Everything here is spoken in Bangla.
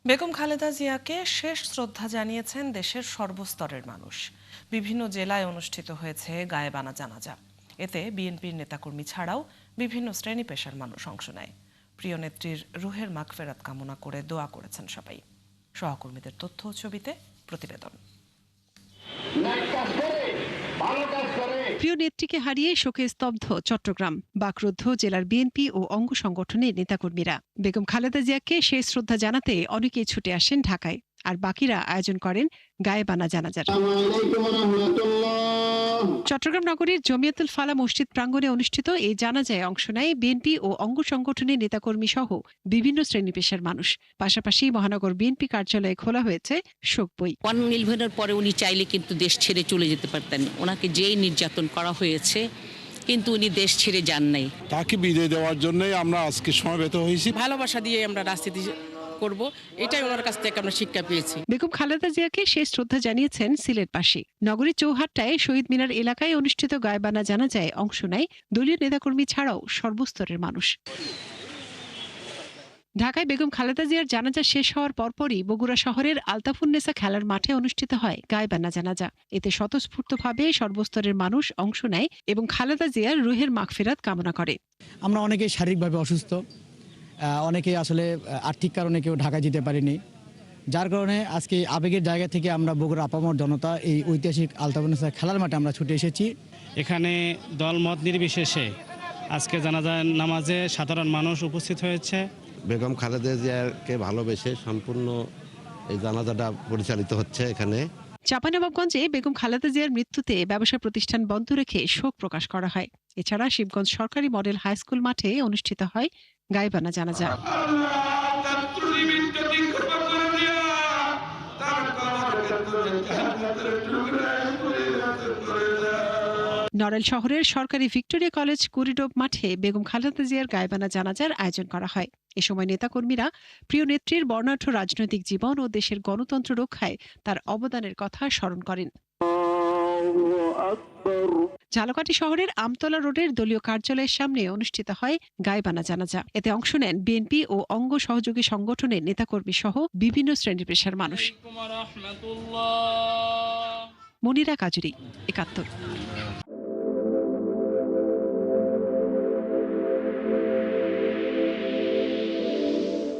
বেগম খালেদা জিয়াকে শেষ শ্রদ্ধা জানিয়েছেন দেশের সর্বস্তরের মানুষ। বিভিন্ন জেলায় অনুষ্ঠিত হয়েছে গায়েবানা জানাজা। এতে বিএনপির নেতাকর্মী ছাড়াও বিভিন্ন শ্রেণী পেশার মানুষ অংশ নেয়। প্রিয় নেত্রীর রুহের মাগফিরাত কামনা করে দোয়া করেছেন সবাই। সহকর্মীদের তথ্য ও ছবিতে প্রতিবেদন। প্রিয় নেত্রীকে হারিয়ে শোকে স্তব্ধ চট্টগ্রাম। বাকরুদ্ধ জেলার বিএনপি ও অঙ্গ সংগঠনের নেতাকর্মীরা। বেগম খালেদা জিয়াকে শেষ শ্রদ্ধা জানাতে অনেকেই ছুটে আসেন ঢাকায়, আর বাকিরা আয়োজন করেন গায়েবানা জানাজার। চট্টগ্রাম নগরীর জমিয়তুল ফালা মসজিদ প্রাঙ্গণে অনুষ্ঠিত এই জানাজায় অংশ নেয় বিএনপি ও অঙ্গ সংগঠনের নেতাকর্মী সহ বিভিন্ন শ্রেণী পেশার মানুষ। পাশাপাশি মহানগর বিএনপি কার্যালয়ে খোলা হয়েছে শোক বই। 11 পরে উনি চাইলে কিন্তু দেশ ছেড়ে চলে যেতে পারতেন। ওনাকে যেই নির্যাতন করা হয়েছে, কিন্তু উনি দেশ ছেড়ে যান নাই। তাকে বিদায় দেওয়ার জন্যই আমরা আজকে সমবেত হয়েছি। ভালোবাসা দিয়ে আমরা রাজনীতি করব, এটাই ওনার কাছ থেকে আমরা শিক্ষা পেয়েছি। বেগম খালেদা জিয়াকে শেষ শ্রদ্ধা জানিয়েছেন সিলেটবাসী। নগরীর চৌহাট্টায় শহীদ মিনার এলাকায় অনুষ্ঠিত গায়েবানা জানাজায় অংশ নেয় দলীয় নেতাকর্মী ছাড়াও সর্বস্তরের মানুষ। ঢাকায় বেগম খালেদা জিয়ার জানাজা শেষ হওয়ার পরপরই বগুড়া শহরের আলতাফুন্নেসা খেলার মাঠে অনুষ্ঠিত হয় গায়েবানা জানাজা। এতে স্বতঃস্ফূর্তভাবে সর্বস্তরের মানুষ অংশ নেয় এবং খালেদা জিয়ার রুহের মাগফিরাত কামনা করে। আমরা অনেকেই শারীরিকভাবে অসুস্থ, অনেকে আসলে আর্থিক কারণে কেউ ঢাকা যেতে পারেনি, যার কারণে আজকে আবেগের জায়গা থেকে আমরা বগুড়া আপামর জনতা এই ঐতিহাসিক আলতাফুন্নেসা খেলার মাঠে আমরা ছুটে এসেছি। এখানে দলমত নির্বিশেষে আজকে জানাজা নামাজে সাধারণ মানুষ উপস্থিত হয়েছে। বেগম খালেদা জিয়াকে ভালোবেসে সম্পূর্ণ এই জানাজাটা পরিচালিত হচ্ছে এখানে। চাঁপাইনবাবগঞ্জে বেগম খালেদা জিয়ার মৃত্যুতে ব্যবসা প্রতিষ্ঠান বন্ধ রেখে শোক প্রকাশ করা হয়। এছাড়া শিবগঞ্জ সরকারি মডেল হাই স্কুল মাঠে অনুষ্ঠিত হয় গায়েবানা জানাজা। নড়াইল শহরের সরকারি ভিক্টোরিয়া কলেজ কুরিডোব মাঠে বেগম খালেদা জিয়ার গায়েবানা জানাজার আয়োজন করা হয়। এ সময় নেতাকর্মীরা প্রিয় নেত্রীর বর্ণাঢ্য রাজনৈতিক জীবন ও দেশের গণতন্ত্র রক্ষায় তার অবদানের কথা স্মরণ করেন। ঝালকাঠি শহরের আমতলা রোডের দলীয় কার্যালয়ের সামনে অনুষ্ঠিত হয় গায়েবানা জানাজা। এতে অংশ নেন বিএনপি ও অঙ্গ সহযোগী সংগঠনের নেতাকর্মী সহ বিভিন্ন শ্রেণী পেশার মানুষ। মনিরা কাজুরি, ৭১।